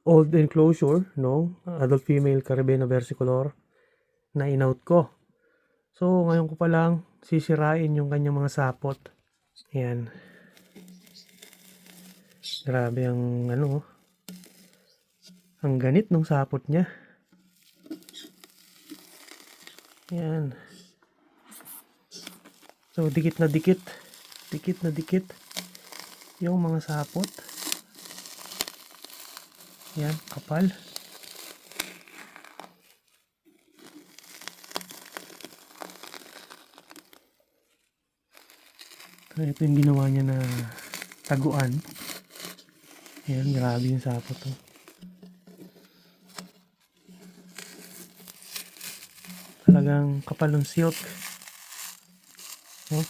old enclosure, no? Adult female Caribena versicolor na in-out ko. So, ngayon ko pa lang sisirain yung kanyang mga sapot. Ayan. Grabe ang ano, ang ganit ng sapot niya. Ayan. So, dikit na dikit yung mga sapot. Ayan, kapal. So, ito yung ginawa niya na taguan. Ayan, grabe yung sapot to. Talagang kapal ng silk. No?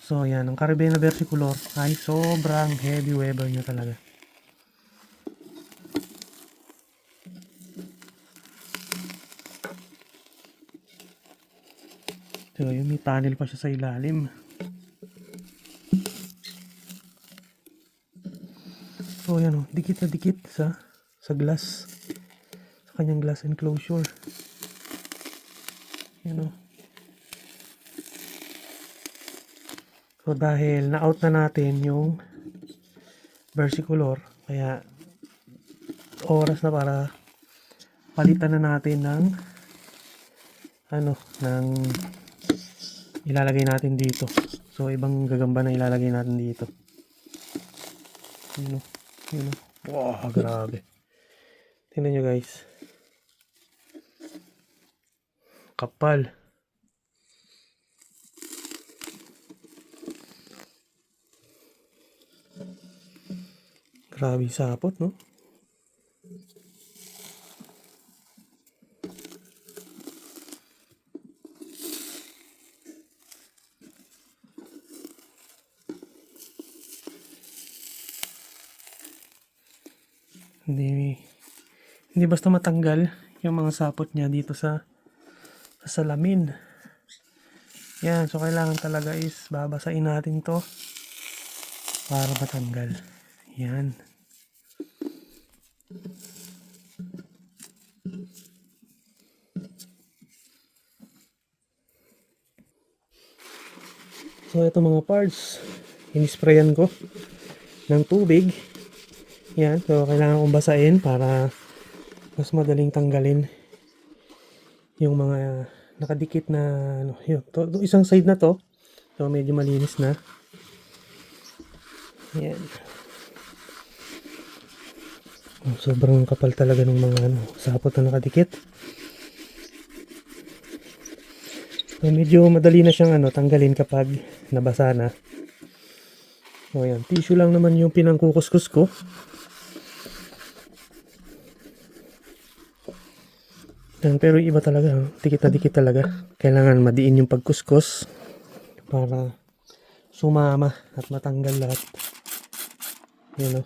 So, ayan, ang Caribena versicolor ay sobrang heavy weber niya talaga. So, yun, may tunnel pa siya sa ilalim. So, ayan, dikit na dikit sa glass. Sa kanyang glass enclosure. Ayan, so, dahil na-out na natin yung versicolor, kaya oras na para palitan na natin ng ng ilalagay natin dito. So, ibang gagamba na ilalagay natin dito. Yun. Wow, grabe. Tingnan nyo guys. Kapal. Grabe sapot, no? Hindi basta matanggal yung mga sapot niya dito sa salamin. Yan, so kailangan talaga is babasain natin to para matanggal. Yan. So ito mga parts, inisprayan ko ng tubig. Yan, so kailangan kong basain para mas madaling tanggalin yung mga nakadikit na yun. To isang side na to. So medyo malinis na. Yan. Sobrang kapal talaga ng mga sapot na nakadikit. So medyo madali na siyang tanggalin kapag nabasa na. So yan, tissue lang naman yung pinangkukuskus ko. Pero iba talaga, dikit na dikit talaga. Kailangan madiin yung pagkuskus para sumama at matanggal lahat. Yan o.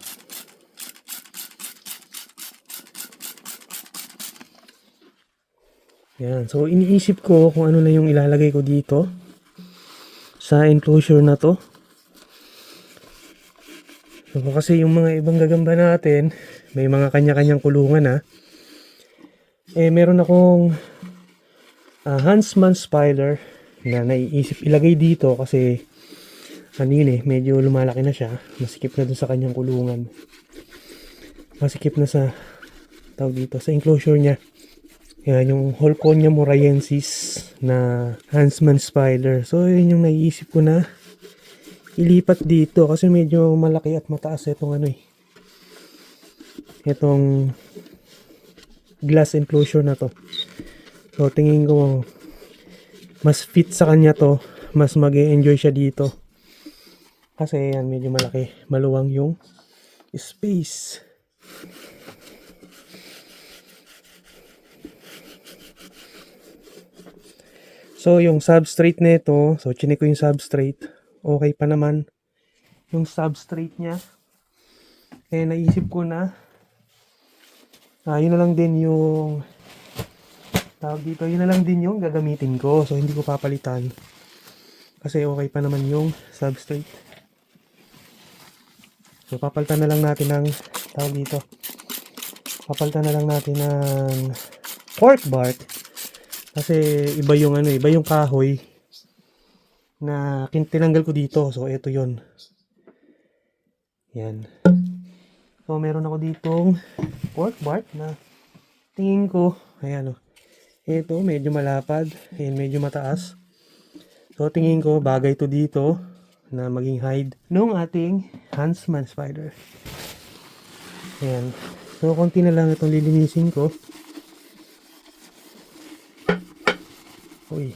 Yan. So, iniisip ko kung ano na yung ilalagay ko dito sa enclosure na to. So, kasi yung mga ibang gagamba natin, may mga kanya-kanyang kulungan ha. Meron akong Huntsman Spider na naiisip ilagay dito kasi medyo lumalaki na siya. Masikip na dun sa kanyang kulungan. Masikip na sa sa enclosure niya. Yan, yung Holconia morayensis na Huntsman Spider. So, yun yung naiisip ko na ilipat dito kasi medyo malaki at mataas itong itong glass enclosure na to. So tingin ko mas fit sa kanya to, mas mag-e-enjoy siya dito kasi yan medyo malaki, maluwang yung space. So yung substrate nito, so chinek ko yung substrate, okay pa naman yung substrate niya. Naisip ko na yun na lang din yung yun na lang din yung gagamitin ko. So hindi ko papalitan Kasi okay pa naman yung substrate. So papalitan na lang natin ng tawag dito. Papalitan na lang natin ng cork bark kasi iba yung iba yung kahoy na tinanggal ko dito. So ito 'yon. Yan. So meron ako ditong cork bark na tingin ko, ayan oh. Ito medyo malapad, ayan medyo mataas. So tingin ko bagay to dito na maging hide nung ating Huntsman spider. Ayan. So konti na lang itong lilinisin ko. Uy.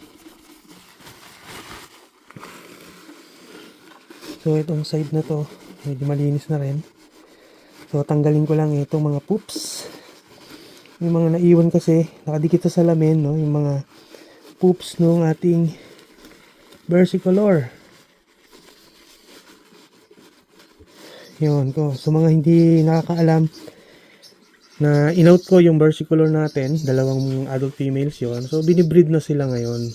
So itong side na to, medyo malinis na rin. So tanggalin ko lang itong mga poops. Yung mga naiwan kasi, nakadikit sa salamin, no? Yung mga poops nung ating versicolor. Yun ko. So mga hindi nakakaalam na in-out ko yung versicolor natin, dalawang adult females yon. So binibreed na sila ngayon.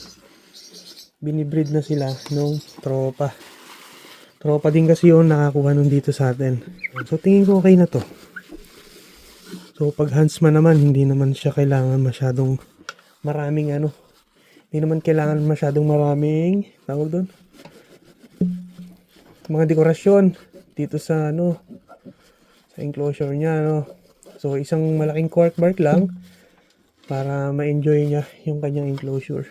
Binibreed na sila nung tropa. Tropa din kasi yun nakakuha nun dito sa atin. So tingin ko okay na to. So pag Huntsman naman, hindi naman siya kailangan masyadong maraming hindi naman kailangan masyadong maraming tawag doon. Mga dekorasyon dito sa sa enclosure niya, So isang malaking cork bark lang para ma-enjoy niya yung kanyang enclosure.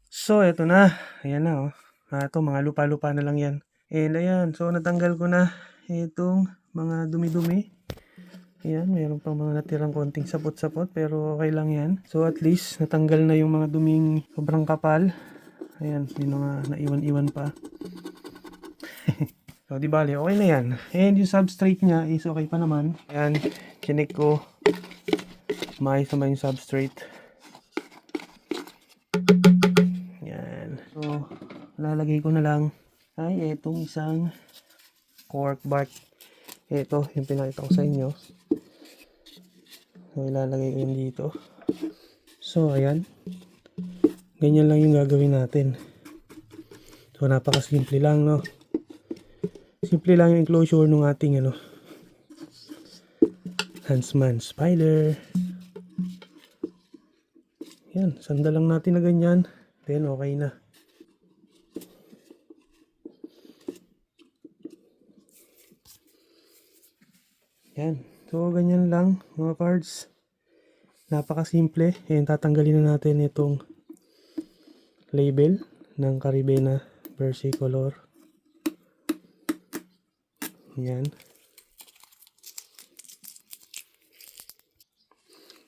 So eto na, ayan na ito mga lupa-lupa na lang yan. And ayan, so natanggal ko na itong mga dumi-dumi. Ayan, mayroon pang mga natirang konting sapot-sapot pero okay lang yan. So at least natanggal na yung mga duming sobrang kapal. Ayan, may mga naiwan-iwan pa. So di bali, okay na yan. And yung substrate niya is okay pa naman. Ayan, chinik ko. Maayos naman yung substrate. Yan. So, lalagay ko na lang ay itong isang cork bark. Ito, yung pinakita ko sa inyo. So, ilalagay ko yun dito. So, ayan. Ganyan lang yung gagawin natin. So, napakasimple lang, no? Simple lang yung enclosure ng ating, Huntsman spider. Yan, sandal lang natin na ganyan. Then, okay na. Yan. So, ganyan lang mga parts. Napakasimple. Ayan, tatanggalin na natin itong label ng Caribena versicolor. Yan.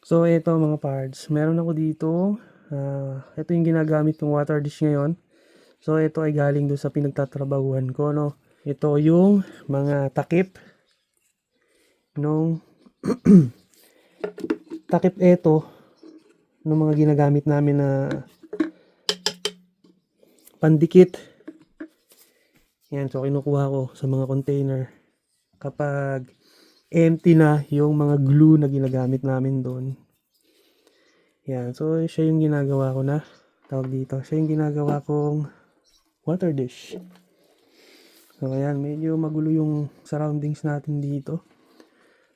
So, ito mga parts. Meron ako dito. Ito yung ginagamit ng water dish ngayon. So, ito ay galing doon sa pinagtatrabahuan ko, no? Ito yung mga takip nung takip ito nung mga ginagamit namin na pandikit. Yan, so kinukuha ko sa mga container kapag empty na yung mga glue na ginagamit namin doon. Yan, so siya yung ginagawa ko na tawag dito. Siya yung ginagawa kong water dish. So ayan, medyo magulo yung surroundings natin dito.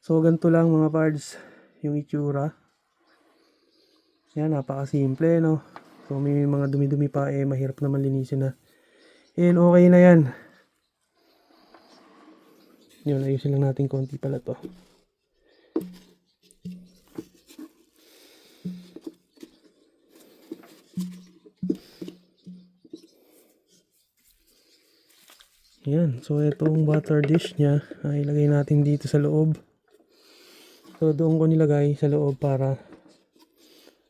So ganito lang mga parts yung itsura. Yan, napakasimple, no? So may mga dumi-dumi pa, mahirap naman linisin na. And okay na yan. Yun, ayusin lang natin konti pala to. Yan, so itong water dish niya ay ilagay natin dito sa loob. So doon ko nilagay sa loob para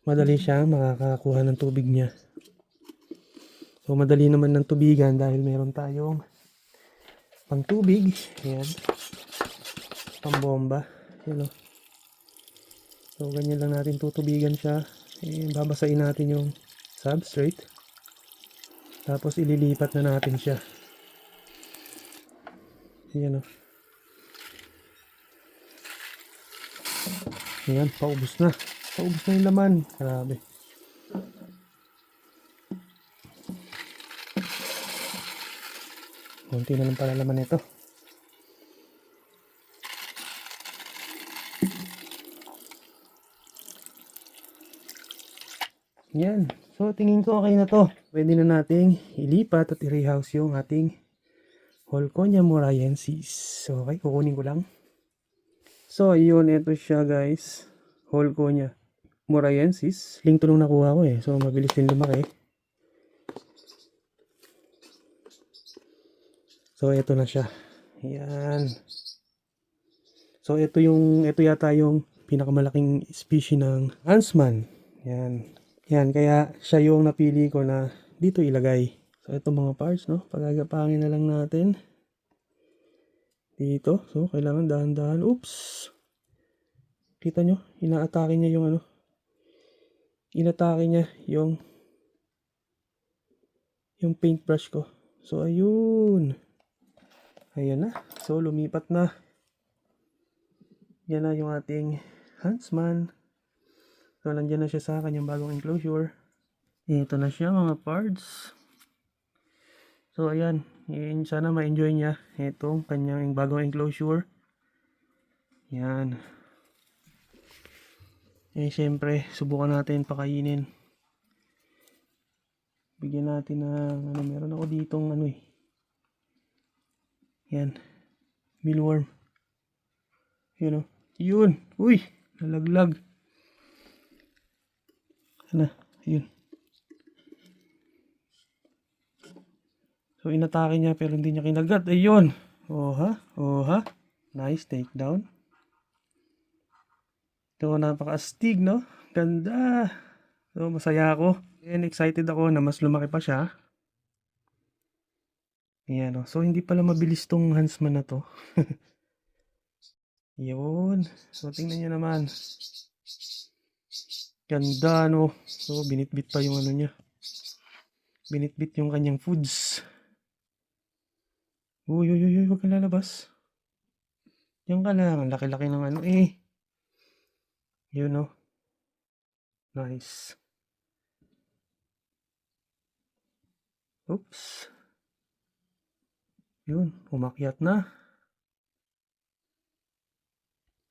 madali siya makakakuha ng tubig niya. So madali naman ng tubigan dahil meron tayong pang tubig. Ayan. Pang bomba. Ayan, so ganyan lang natin tutubigan siya. Babasain natin yung substrate. Tapos ililipat na natin siya. Ayan, Ayan, paubos na. Paubos na yung laman. Grabe. Konti na lang pala laman nito. Yan. So, tingin ko okay na to. Pwede na nating ilipat at i-rehouse yung ating Holconia morayensis. So, okay, kukunin ko lang. So, ayun, ito siya guys. Holconia morayensis. Link to nung nakuha ko eh. So, mabilis din lumaki. So, ito na siya. Yan. So, ito yata yung pinakamalaking species ng Huntsman. Yan. Yan, kaya siya yung napili ko na dito ilagay. So, ito mga parts, no? Pagagapangin na lang natin. Dito. So, kailangan dahan-dahan. Oops! Kita nyo? Inaatake niya yung ano? Inatake niya yung paintbrush ko. So, ayun. Ayan na. So, lumipat na. Yan na yung ating Huntsman. So, nandiyan na siya sa kanyang bagong enclosure. Ito na siya mga parts. So, ayan. Sana ma-enjoy niya itong kanyang bagong enclosure. Yan. Siyempre, subukan natin pakainin. Bigyan natin ng, meron ako ditong Yan. Mealworm. Yun o. Yun. Uy! Nalaglag. Yun. So, inatake niya pero hindi niya kinagat. Ayun. Oha. Nice takedown. Ito, napaka-astig, no? Ganda. So, masaya ako. And excited ako na mas lumaki pa siya. Ayan, no? So, hindi pala mabilis tong Huntsman na to. Yun. So, tingnan niyo naman. Ganda, no? So, binitbit pa yung niya. Binitbit yung kanyang foods. Uy, huwag kang lalabas. Yan ka lang. Ang laki-laki ng Yun, no? Nice. Oops. Yun, umakyat na.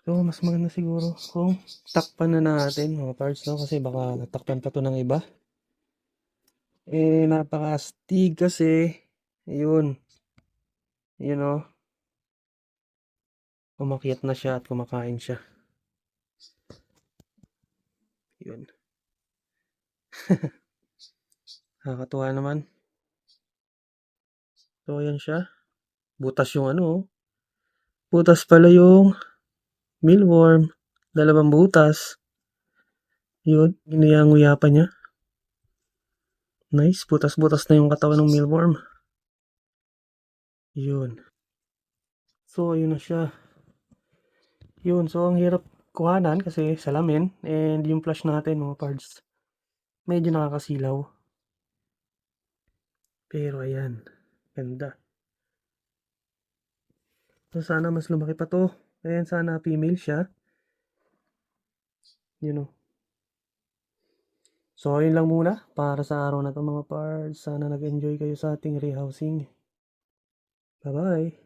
So, mas maganda siguro kung takpan na natin mga parts, no? Kasi baka natakpan pa to ng iba. Napaka-astig kasi. Ayun. Yun, no? Umakyat na siya at kumakain siya. Yun. Nakakatuwa naman. So, ayan siya. Butas yung Butas pala yung mealworm. 2 butas. Yun. Inuyang-nguya pa niya. Nice. Butas-butas na yung katawan ng mealworm. Yun. So, ayun na siya. Yun. So, ang hirap kuhanan kasi salamin. And yung flash natin, mga parts, medyo nakakasilaw. Pero, ayan. Ganda. So, sana mas lumaki pa to. Ayan, sana female siya. You know. So, ayun lang muna para sa araw na to mga parts. Sana nag-enjoy kayo sa ating rehousing. Bye-bye!